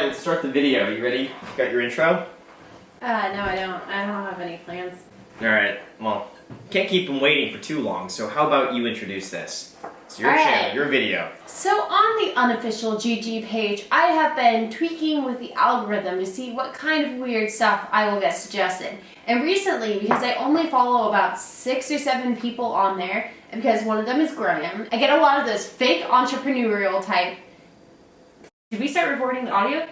Alright, let's start the video. You ready? Got your intro? No, I don't. I don't have any plans. Alright, well, can't keep them waiting for too long, so how about you introduce this? It's your channel, your video. So on the unofficial GG page, I have been tweaking with the algorithm to see what kind of weird stuff I will get suggested. And recently, because I only follow about 6 or 7 people on there, and because one of them is Graham, I get a lot of this fake entrepreneurial type. Did we start recording the audio?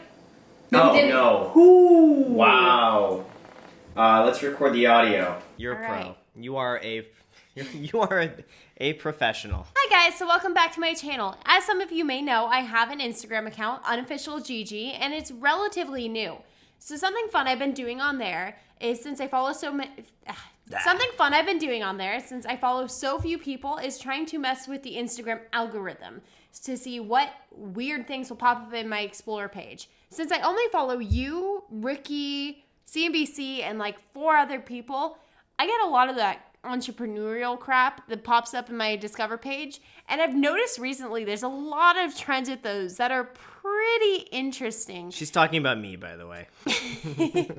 No, no. Ooh. Wow. Let's record the audio. You're a pro. Right. You are a professional. Hi guys, so welcome back to my channel. As some of you may know, I have an Instagram account, unofficial GG, and it's relatively new. So something fun I've been doing on there is since I follow so few people is trying to mess with the Instagram algorithm to see what weird things will pop up in my Explore page. Since I only follow you, Ricky, CNBC, and like 4 other people, I get a lot of that entrepreneurial crap that pops up in my Discover page. And I've noticed recently there's a lot of trends with those that are pretty interesting. She's talking about me, by the way.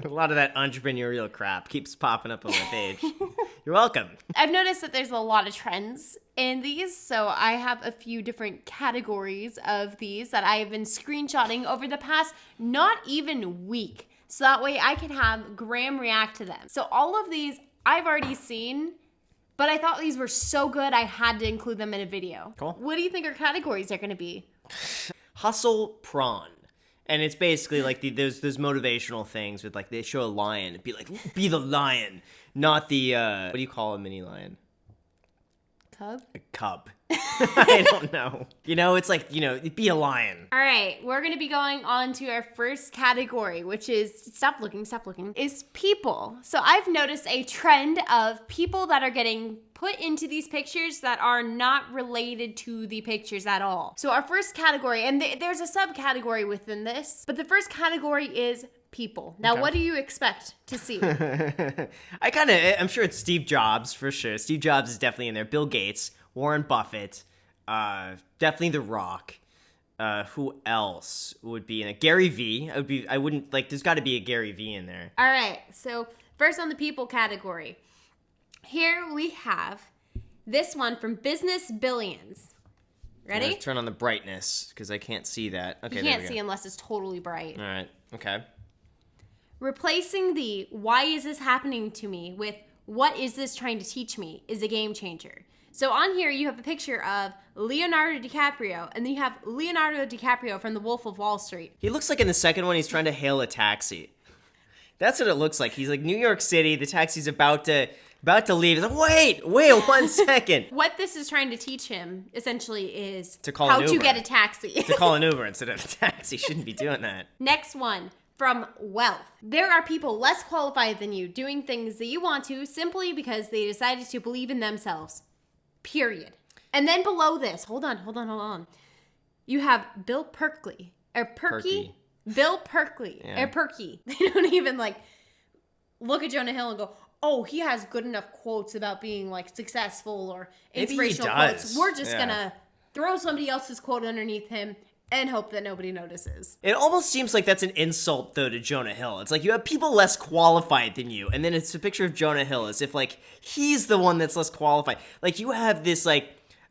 A lot of that entrepreneurial crap keeps popping up on my page. You're welcome. I've noticed that there's a lot of trends in these, so I have a few different categories of these that I have been screenshotting over the past not even week. So that way I can have Graham react to them. So all of these I've already seen, but I thought these were so good I had to include them in a video. Cool. What do you think our categories are going to be? Hustle prawn. And it's basically like those motivational things with like they show a lion. It'd be like, be the lion, not the, what do you call a mini lion? Cub? A cub. I don't know. You know, it's like, you know, be a lion. All right, we're going to be going on to our first category, which is, stop looking, is people. So I've noticed a trend of people that are getting put into these pictures that are not related to the pictures at all. So our first category, and there's a subcategory within this, but the first category is people. Now, What do you expect to see? I'm sure it's Steve Jobs for sure. Steve Jobs is definitely in there. Bill Gates, Warren Buffett, definitely The Rock. Who else would be in it? Gary V. There's got to be a Gary V in there. All right. So first on the people category, here we have this one from Business Billions. Ready? Let's turn on the brightness because I can't see that. Okay, you can't see unless it's totally bright. All right. Okay. Replacing the "why is this happening to me" with "what is this trying to teach me" is a game changer. So on here you have a picture of Leonardo DiCaprio, and then you have Leonardo DiCaprio from The Wolf of Wall Street. He looks like in the second one he's trying to hail a taxi. That's what it looks like. He's like New York City, the taxi's about to leave. He's like, wait 1 second. What this is trying to teach him essentially is how to get a taxi. To call an Uber instead of a taxi. Shouldn't be doing that. Next one. From Wealth. There are people less qualified than you doing things that you want to simply because they decided to believe in themselves. Period. And then below this, hold on. You have Bill Perkley. Or Perky? Bill Perkley. Yeah. Or Perky. They don't even like look at Jonah Hill and go, oh, he has good enough quotes about being like successful or inspirational quotes. We're just gonna throw somebody else's quote underneath him and hope that nobody notices. It almost seems like that's an insult, though, to Jonah Hill. It's like you have people less qualified than you, and then it's a picture of Jonah Hill as if, like, he's the one that's less qualified. Like, you have this, like,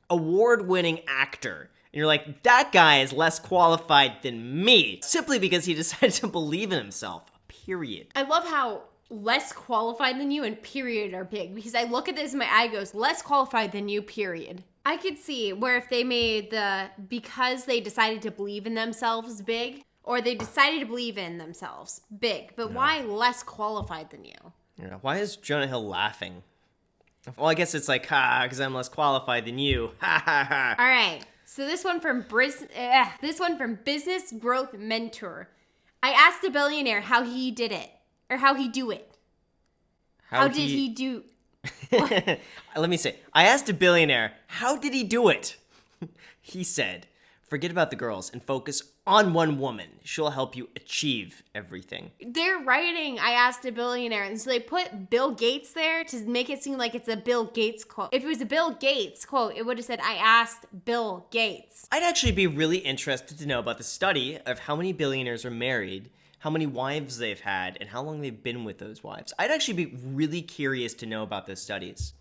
award-winning actor, and you're like, that guy is less qualified than me, simply because he decided to believe in himself. Period. I love how less qualified than you and period are big, because I look at this and my eye goes, less qualified than you, period. I could see where if they made because they decided to believe in themselves big, or they decided to believe in themselves big, but why less qualified than you? Yeah. Why is Jonah Hill laughing? Well, I guess it's like, because I'm less qualified than you. Ha ha ha. All right. So this one from Business Growth Mentor. I asked a billionaire how he did it, or how he do it. How did he do? Let me say, I asked a billionaire, how did he do it? He said, forget about the girls and focus on one woman. She'll help you achieve everything. They're writing, I asked a billionaire. And so they put Bill Gates there to make it seem like it's a Bill Gates quote. If it was a Bill Gates quote, it would have said, I asked Bill Gates. I'd actually be really interested to know about the study of how many billionaires are married, how many wives they've had, and how long they've been with those wives. I'd actually be really curious to know about those studies.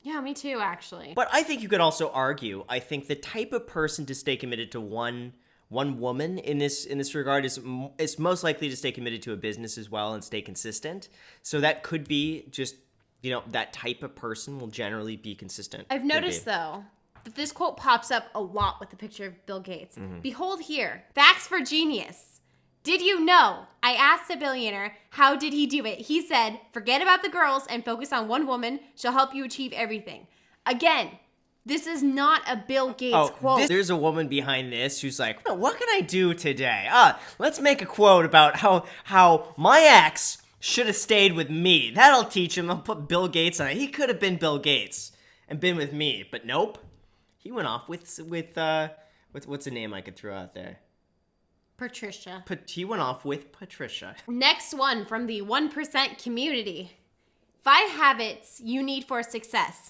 Yeah, me too, actually. But I think you could also argue, I think the type of person to stay committed to one woman in this regard is most likely to stay committed to a business as well and stay consistent. So that could be just, that type of person will generally be consistent. I've noticed, though, that this quote pops up a lot with the picture of Bill Gates. Mm-hmm. Behold here, facts for genius. Did you know? I asked the billionaire, how did he do it? He said, forget about the girls and focus on one woman. She'll help you achieve everything. Again, this is not a Bill Gates quote. There's a woman behind this who's like, what can I do today? Let's make a quote about how my ex should have stayed with me. That'll teach him. I'll put Bill Gates on it. He could have been Bill Gates and been with me, but nope. He went off with what's a name I could throw out there? Patricia. He went off with Patricia. Next one from the 1% community. 5 habits you need for success.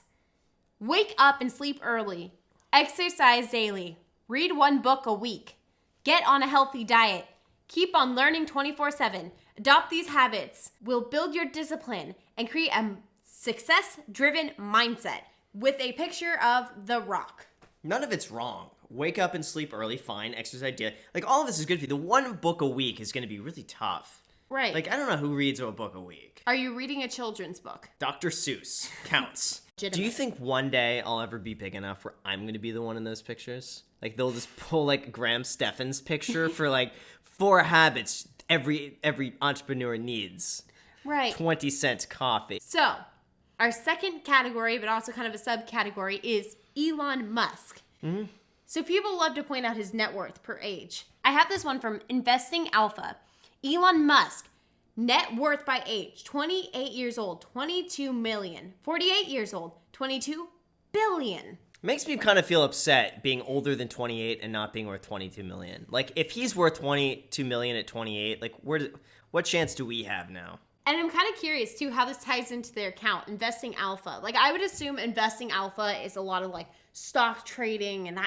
Wake up and sleep early. Exercise daily. Read 1 book a week. Get on a healthy diet. Keep on learning 24/7. Adopt these habits will build your discipline and create a success-driven mindset with a picture of The Rock. None of it's wrong. Wake up and sleep early, fine. Exercise daily. Like, all of this is good for you. The 1 book a week is going to be really tough. Right. Like, I don't know who reads a book a week. Are you reading a children's book? Dr. Seuss counts. Do you think one day I'll ever be big enough where I'm going to be the one in those pictures? Like, they'll just pull, like, Graham Stephan's picture for, like, 4 habits every entrepreneur needs. Right. 20-cent coffee. So, our second category, but also kind of a subcategory, is Elon Musk. Mm-hmm. So people love to point out his net worth per age. I have this one from Investing Alpha. Elon Musk, net worth by age, 28 years old, 22 million. 48 years old, 22 billion. Makes me kind of feel upset being older than 28 and not being worth 22 million. Like, if he's worth 22 million at 28, like, what chance do we have now? And I'm kind of curious, too, how this ties into their account, Investing Alpha. Like, I would assume Investing Alpha is a lot of, like, stock trading, and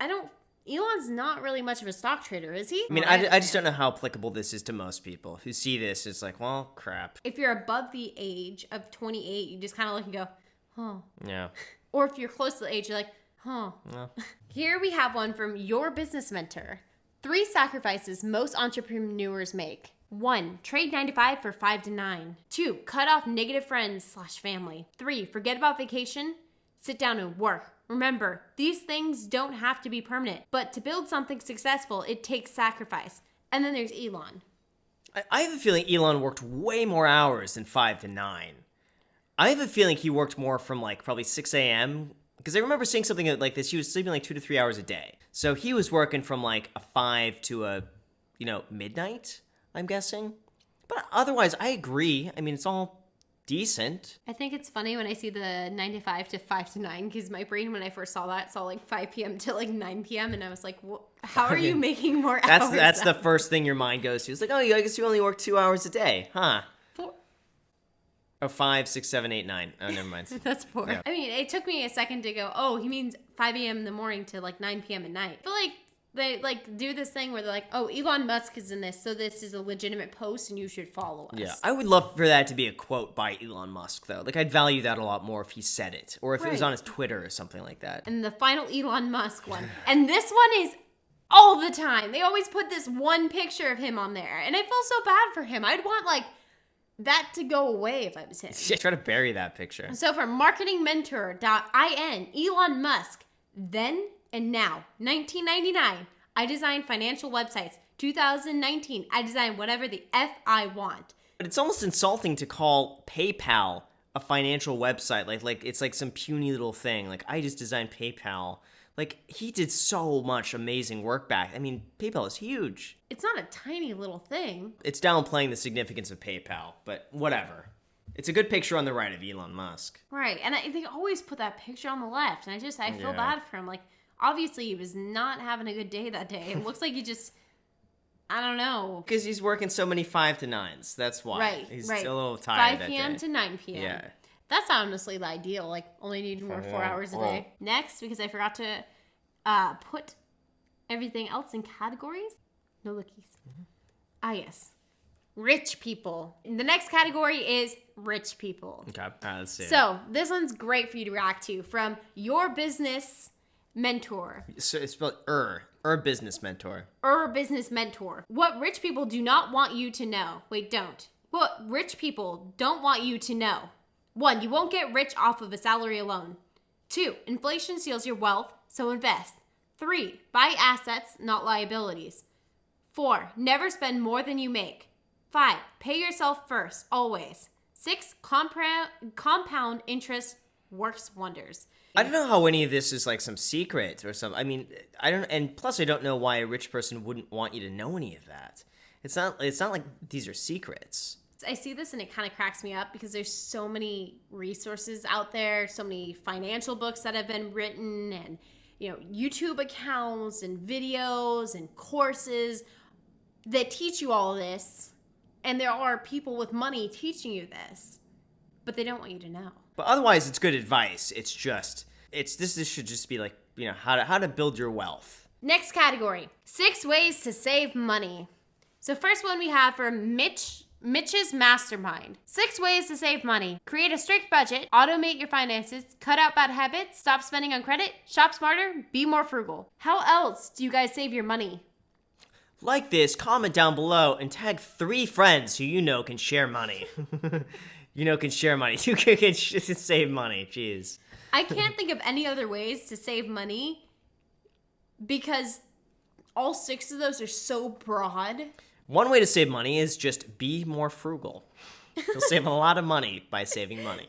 Elon's not really much of a stock trader, is he? I mean, I just don't know how applicable this is to most people who see this. It's like, well, crap. If you're above the age of 28, you just kind of look and go, huh. Yeah. Or if you're close to the age, you're like, huh. Yeah. Here we have one from your business mentor. 3 sacrifices most entrepreneurs make. 1, trade 9 to 5 for 5 to 9. 2, cut off negative friends/family. 3, forget about vacation. Sit down and work. Remember, these things don't have to be permanent, but to build something successful, it takes sacrifice. And then there's Elon. I have a feeling Elon worked way more hours than 5 to 9. I have a feeling he worked more from, like, probably 6 a.m., because I remember seeing something like this. He was sleeping like 2 to 3 hours a day. So he was working from, like, a 5 to a, midnight, I'm guessing. But otherwise, I agree. I mean, it's all decent. I think it's funny when I see the 9 to 5 to 5 to 9, because my brain, when I first saw that, saw like 5 p.m. to like 9 p.m. and I was like, how are you making more hours? That's the first thing your mind goes to. It's like, oh, I guess you only work 2 hours a day, huh? 4. Oh, 5, 6, 7, 8, 9. Oh, never mind. That's 4. Yeah. I mean, it took me a second to go, oh, he means 5 a.m. in the morning to like 9 p.m. at night. I feel like they like do this thing where they're like, oh, Elon Musk is in this, so this is a legitimate post and you should follow us. Yeah, I would love for that to be a quote by Elon Musk, though. Like, I'd value that a lot more if he said it, or if it was on his Twitter or something like that. And the final Elon Musk one. And this one is all the time. They always put this one picture of him on there, and I feel so bad for him. I'd want, like, that to go away if I was him. Yeah, try to bury that picture. So from marketingmentor.in, Elon Musk, then and now, 1999, I designed financial websites. 2019, I designed whatever the F I want. But it's almost insulting to call PayPal a financial website. Like it's like some puny little thing. Like, I just designed PayPal. Like, he did so much amazing work back. I mean, PayPal is huge. It's not a tiny little thing. It's downplaying the significance of PayPal, but whatever. It's a good picture on the right of Elon Musk. Right, and they always put that picture on the left, and I feel bad for him. Like, Obviously, he was not having a good day that day. It looks like he just, I don't know. Because he's working so many 5 to 9s. That's why. Right, He's right. a little tired 5 p.m. to 9 p.m. Yeah. That's honestly the ideal. Like, only need more 4 hours a day. Next, because I forgot to put everything else in categories. No lookies. Yes. Rich people. And the next category is rich people. Okay, let's see. So, this one's great for you to react to from your business mentor. So it's spelled business mentor. Business mentor. What rich people do not want you to know. Wait, don't. What rich people don't want you to know. 1, you won't get rich off of a salary alone. 2, inflation steals your wealth, so invest. 3, buy assets, not liabilities. 4, never spend more than you make. 5, pay yourself first, always. 6, compound interest works wonders. I don't know how any of this is like some secret or something. I mean, I don't, and plus I don't know why a rich person wouldn't want you to know any of that. It's not like these are secrets. I see this and it kind of cracks me up because there's so many resources out there, so many financial books that have been written, and YouTube accounts and videos and courses that teach you all this. And there are people with money teaching you this, but they don't want you to know. But otherwise, it's good advice. It's just, this should just be like, how to build your wealth. Next category, 6 ways to save money. So first one we have for Mitch's Mastermind. 6 ways to save money. Create a strict budget, automate your finances, cut out bad habits, stop spending on credit, shop smarter, be more frugal. How else do you guys save your money? Like this, comment down below and tag 3 friends who can share money. Can share money. You can save money. Jeez. I can't think of any other ways to save money because all 6 of those are so broad. One way to save money is just be more frugal. You'll save a lot of money by saving money.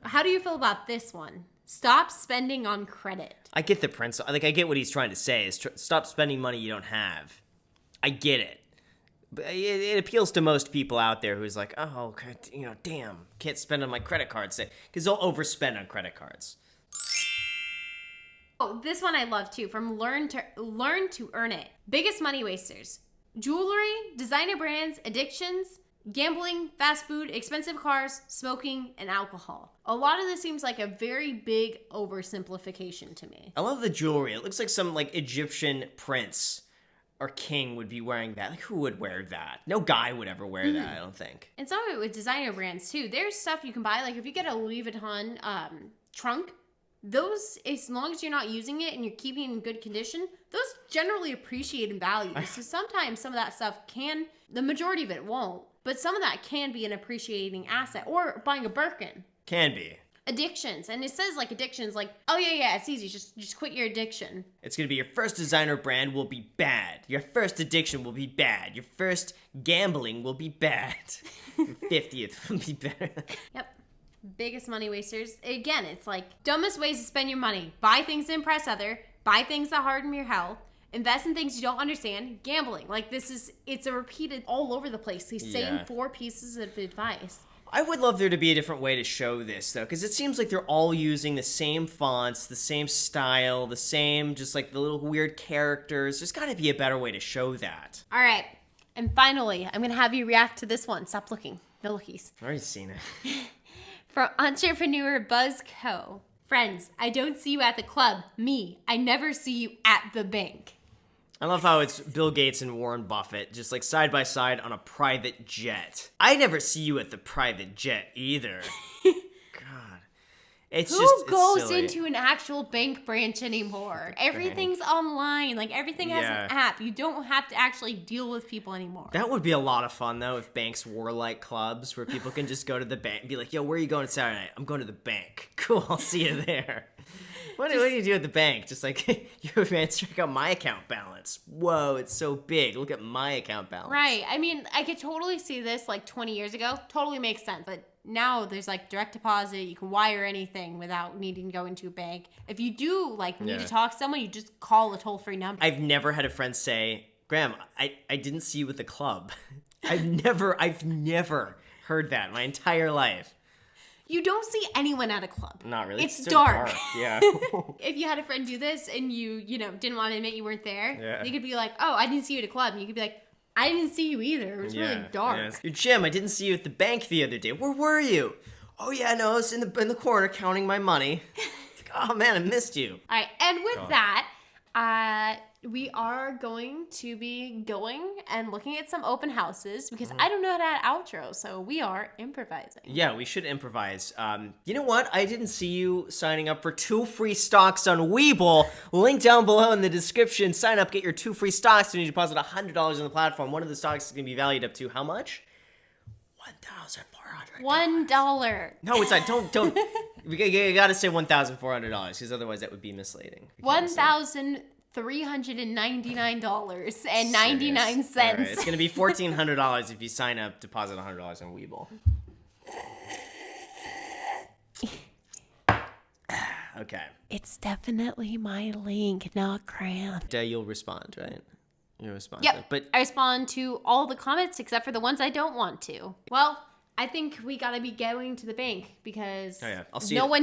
How do you feel about this one? Stop spending on credit. I get the principle. I get what he's trying to say is stop spending money you don't have. I get it. But it appeals to most people out there who's like, oh, damn, can't spend on my credit cards. Because they'll overspend on credit cards. Oh, this one I love too, from Learn to Earn It. Biggest money wasters. Jewelry, designer brands, addictions, gambling, fast food, expensive cars, smoking, and alcohol. A lot of this seems like a very big oversimplification to me. I love the jewelry. It looks like some Egyptian prince or king would be wearing that. Like, who would wear that? No guy would ever wear that, I don't think. And some of it with designer brands too. There's stuff you can buy. Like if you get a Louis Vuitton trunk, those, as long as you're not using it and you're keeping it in good condition, those generally appreciate in value. So sometimes some of that stuff the majority of it won't, but some of that can be an appreciating asset. Or buying a Birkin. Can be. Addictions. And it says addictions, oh yeah, it's easy. Just quit your addiction. It's going to be your first designer brand will be bad. Your first addiction will be bad. Your first gambling will be bad. Your 50th will be better. Yep. Biggest money wasters. Again, it's dumbest ways to spend your money. Buy things to impress other. Buy things that harden your health. Invest in things you don't understand. Gambling. It's a repeated all over the place. These same 4 pieces of advice. I would love there to be a different way to show this, though, because it seems like they're all using the same fonts, the same style, the same, just the little weird characters. There's got to be a better way to show that. All right. And finally, I'm going to have you react to this one. Stop looking. No lookies. I've already seen it. From Entrepreneur Buzz Co. Friends, I don't see you at the club. Me, I never see you at the bank. I love how it's Bill Gates and Warren Buffett, just side by side on a private jet. I never see you at the private jet either. God. Who goes into an actual bank branch anymore? Everything's online. Everything has an app. You don't have to actually deal with people anymore. That would be a lot of fun, though, if banks were like clubs where people can just go to the bank and be like, yo, where are you going Saturday night? I'm going to the bank. Cool, I'll see you there. What do you do at the bank? Just yo, man, check out my account balance. Whoa, it's so big. Look at my account balance. Right. I mean, I could totally see this 20 years ago. Totally makes sense. But now there's direct deposit. You can wire anything without needing to go into a bank. If you do need to talk to someone, you just call a toll-free number. I've never had a friend say, Graham, I didn't see you at the club. I've never heard that my entire life. You don't see anyone at a club. Not really. It's so dark. Yeah. If you had a friend do this and you didn't want to admit you weren't there, Yeah. they could be like, oh, I didn't see you at a club. And you could be like, I didn't see you either. It was really dark. Yeah. Jim, I didn't see you at the bank the other day. Where were you? Oh yeah, no, I was in the corner counting my money. Oh man, I missed you. All right, and with that, we are going to be going and looking at some open houses because I don't know how to add outro, so we are improvising. Yeah, we should improvise. You know what? I didn't see you signing up for 2 free stocks on Webull. Link down below in the description. Sign up, get your 2 free stocks, and you deposit $100 on the platform. One of the stocks is going to be valued up to how much? $1,400. $1. No, it's not. Don't. You gotta say $1,400 because otherwise that would be misleading. $1,399.99. All right, it's gonna be $1,400 if you sign up, deposit $100 on Webull. Okay. It's definitely my link, not Graham. You'll respond, right? You'll respond. Yep. But I respond to all the comments except for the ones I don't want to. Well, I think we gotta be going to the bank because I'll see no you. one